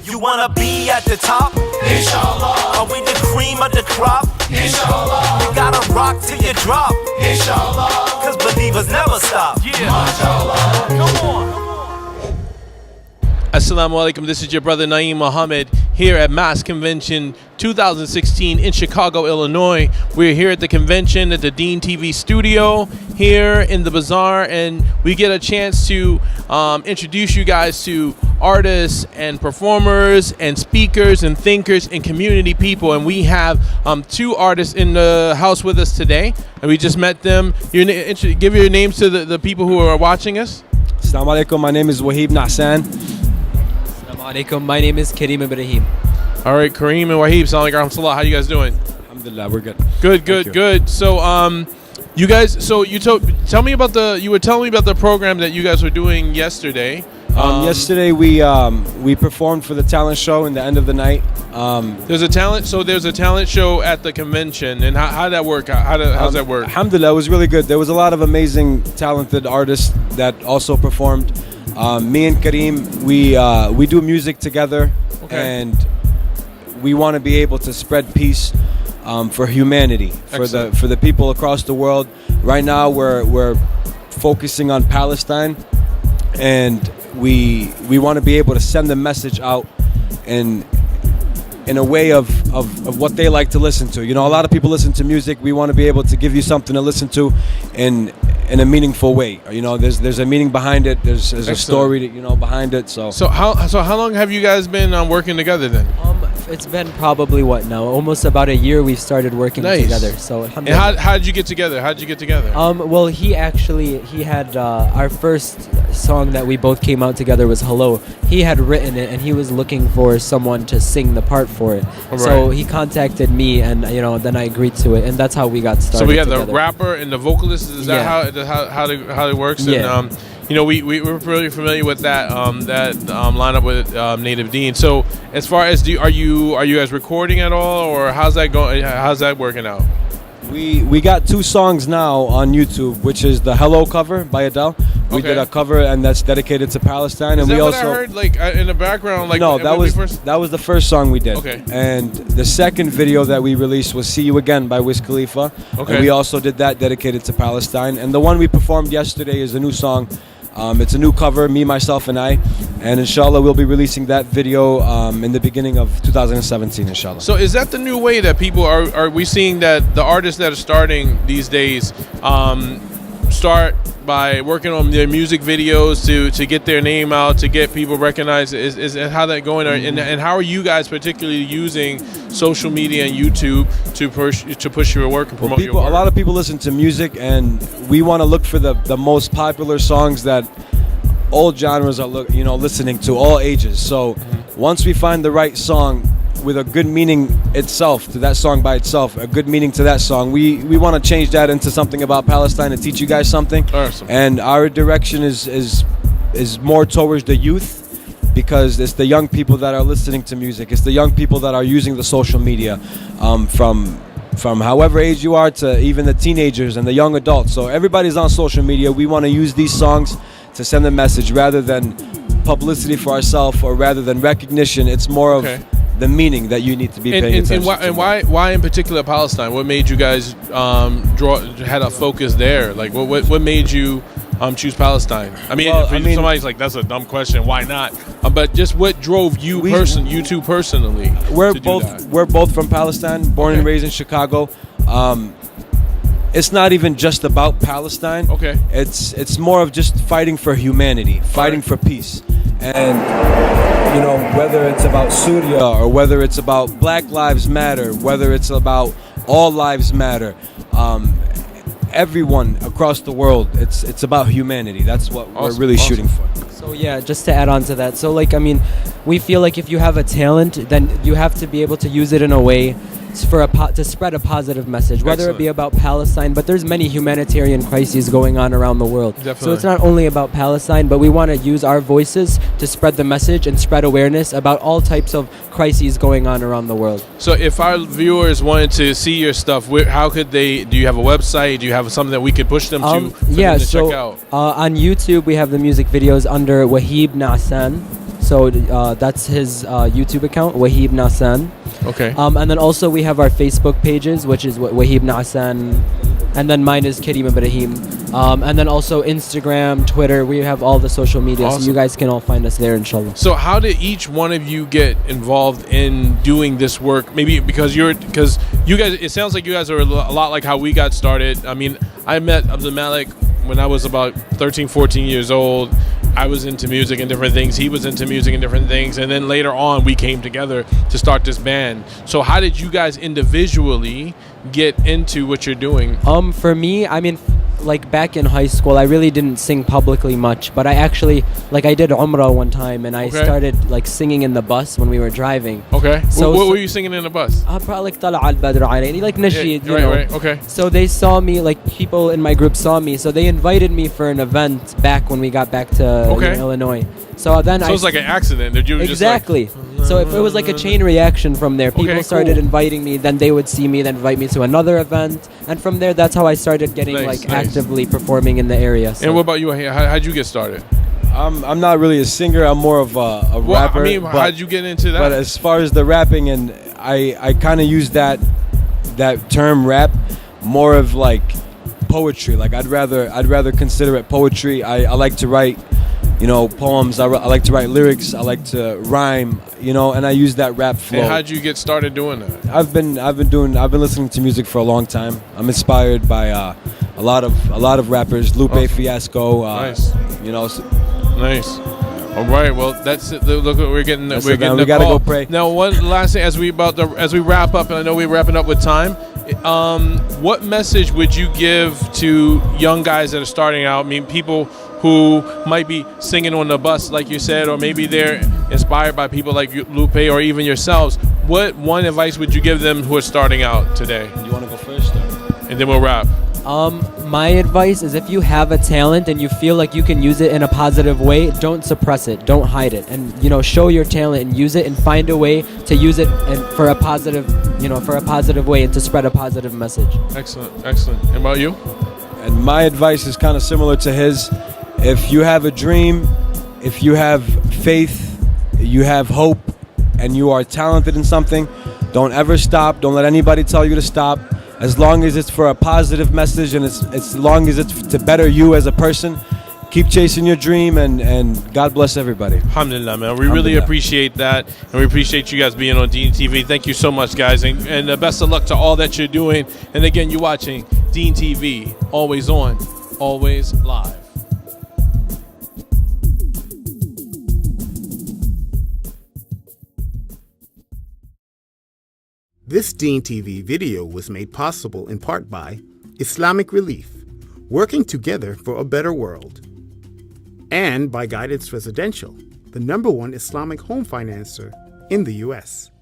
You wanna be at the top? Inshallah. Are we the cream of the crop? Inshallah. You gotta rock till you drop. Inshallah. Cause believers never stop. Yeah. MashaAllah. Come on. Assalamu alaikum, this is your brother Naeem Muhammad here at Mass Convention 2016 in Chicago, Illinois. We're here at the convention at the Dean TV studio here in the bazaar, and we get a chance to introduce you guys to artists and performers and speakers and thinkers and community people. And we have two artists in the house with us today, and we just met them. Give your names to the people who are watching us. Assalamu alaikum, my name is Waheeb and Kareem. Alaikum, my name is Kareem Ibrahim. All right, Kareem and Waheeb, salam alaikum, rahmatullah. How you guys doing? Alhamdulillah, we're good. Good. So, you guys, tell me about you were telling me about the program that you guys were doing yesterday. Yesterday we performed for the talent show in the end of the night. There's a talent show at the convention, and how did that work? How's that work? Alhamdulillah, it was really good. There was a lot of amazing, talented artists that also performed. Me and Kareem, we do music together, and we want to be able to spread peace for humanity, for the people across the world. Right now, we're focusing on Palestine, and we want to be able to send the message out in a way of what they like to listen to. You know, a lot of people listen to music. We want to be able to give you something to listen to in a meaningful way. You know, there's a meaning behind it. There's a story behind it. So how long have you guys been working together then? It's been probably almost about a year we've started working together. So and how did you get together? Well, he had our first song that we both came out together was Hello. He had written it, and he was looking for someone to sing the part for it. Right. So he contacted me, and then I agreed to it, and that's how we got started. So we had together. The rapper and the vocalist. Is that how it works? Yeah. And, we're really familiar with that lineup with Native Dean. So as far as are you guys recording at all, or how's that going? How's that working out? We got two songs now on YouTube, which is the Hello cover by Adele. We did a cover, and that's dedicated to Palestine. Is and that we what also I heard in the background. No, that was the first song we did. Okay. And the second video that we released was "See You Again" by Wiz Khalifa. Okay. And we also did that dedicated to Palestine. And the one we performed yesterday is a new song. It's a new cover, me, myself, and I. And inshallah, we'll be releasing that video in the beginning of 2017, inshallah. So is that the new way that people are we seeing that the artists that are starting these days start by working on their music videos to get their name out, to get people recognized? Is how that going? And how are you guys particularly using social media and YouTube to push your work and promote your work? A lot of people listen to music, and we want to look for the most popular songs that all genres are listening to, all ages. So once we find the right song with a good meaning itself to that song by itself, a good meaning to that song, we want to change that into something about Palestine and teach you guys something. Awesome. And our direction is more towards the youth, because it's the young people that are listening to music. It's the young people that are using the social media, from however age you are to even the teenagers and the young adults. So everybody's on social media. We want to use these songs to send a message rather than publicity for ourselves, or rather than recognition. It's more of the meaning that you need to be paying attention to. And why in particular Palestine? What made you guys had a focus there? Like what made you choose Palestine? I mean, somebody's like, that's a dumb question, why not? But just what drove you two personally? We're both from Palestine, born and raised in Chicago. It's not even just about Palestine. Okay. It's more of just fighting for humanity, fighting for peace. And whether it's about Syria, or whether it's about Black Lives Matter, whether it's about All Lives Matter, everyone across the world, it's about humanity. That's what we're really shooting for. So just to add on to that, so we feel like if you have a talent, then you have to be able to use it in a way to spread a positive message, whether it be about Palestine, but there's many humanitarian crises going on around the world. Definitely. So it's not only about Palestine, but we want to use our voices to spread the message and spread awareness about all types of crises going on around the world. So if our viewers wanted to see your stuff, how could they? Do you have a website? Do you have something that we could push them to check out? On YouTube we have the music videos under Waheeb Nasan. So that's his YouTube account, Waheeb Nasan. Okay. And then also we have our Facebook pages, which is Waheeb Nasan, and then mine is Kareem Ibrahim. And then also Instagram, Twitter. We have all the social media, Awesome. so you guys can all find us there, inshallah. So how did each one of you get involved in doing this work? Maybe because you guys, it sounds like you guys are a lot like how we got started. I mean, I met Abdul Malik when I was about 13, 14 years old. I was into music and different things. He was into music and different things. And then later on, we came together to start this band. So how did you guys individually get into what you're doing? For me, I mean, like back in high school, I really didn't sing publicly much, but I actually, like, I did Umrah one time, and I started like singing in the bus when we were driving. Okay. So what were you singing in the bus? Probably like Tala al Badr Alayni, like Nasheed, you right, know. right. Okay. So they saw me, like people in my group saw me, so they invited me for an event back when we got back to Illinois. So then So it was like an accident. Did you exactly. Just so it was like a chain reaction from there. People started inviting me, then they would see me, then invite me to another event, and from there, that's how I started getting actively performing in the area. So. And what about you? How'd you get started? I'm not really a singer. I'm more of a rapper. I mean, how'd you get into that? But as far as the rapping, and I kind of use that term rap more of like poetry. Like I'd rather consider it poetry. I like to write, you know, poems. I like to write lyrics. I like to rhyme, you know, and I use that rap flow. And how'd you get started doing that? I've been listening to music for a long time. I'm inspired by a lot of rappers. Lupe Fiasco. Nice. You know. Nice. All right. Well, that's it. Look, we're getting. We gotta go pray. Now, one last thing as we wrap up, and I know we're wrapping up with time. What message would you give to young guys that are starting out? I mean, people who might be singing on the bus, like you said, or maybe they're inspired by people like Lupe or even yourselves. What one advice would you give them who are starting out today? You want to go first, and then we'll wrap. My advice is if you have a talent and you feel like you can use it in a positive way, don't suppress it, don't hide it, and you know, show your talent and use it and find a way to use it and for a positive way and to spread a positive message. Excellent. And about you? And my advice is kind of similar to his. If you have a dream, if you have faith, you have hope, and you are talented in something, don't ever stop. Don't let anybody tell you to stop. As long as it's for a positive message and as long as it's to better you as a person, keep chasing your dream, and God bless everybody. Alhamdulillah, man. We really appreciate that, and we appreciate you guys being on Dean TV. Thank you so much, guys, and best of luck to all that you're doing. And again, you're watching Dean TV, always on, always live. This Dean TV video was made possible in part by Islamic Relief, working together for a better world, and by Guidance Residential, the #1 Islamic home financer in the U.S.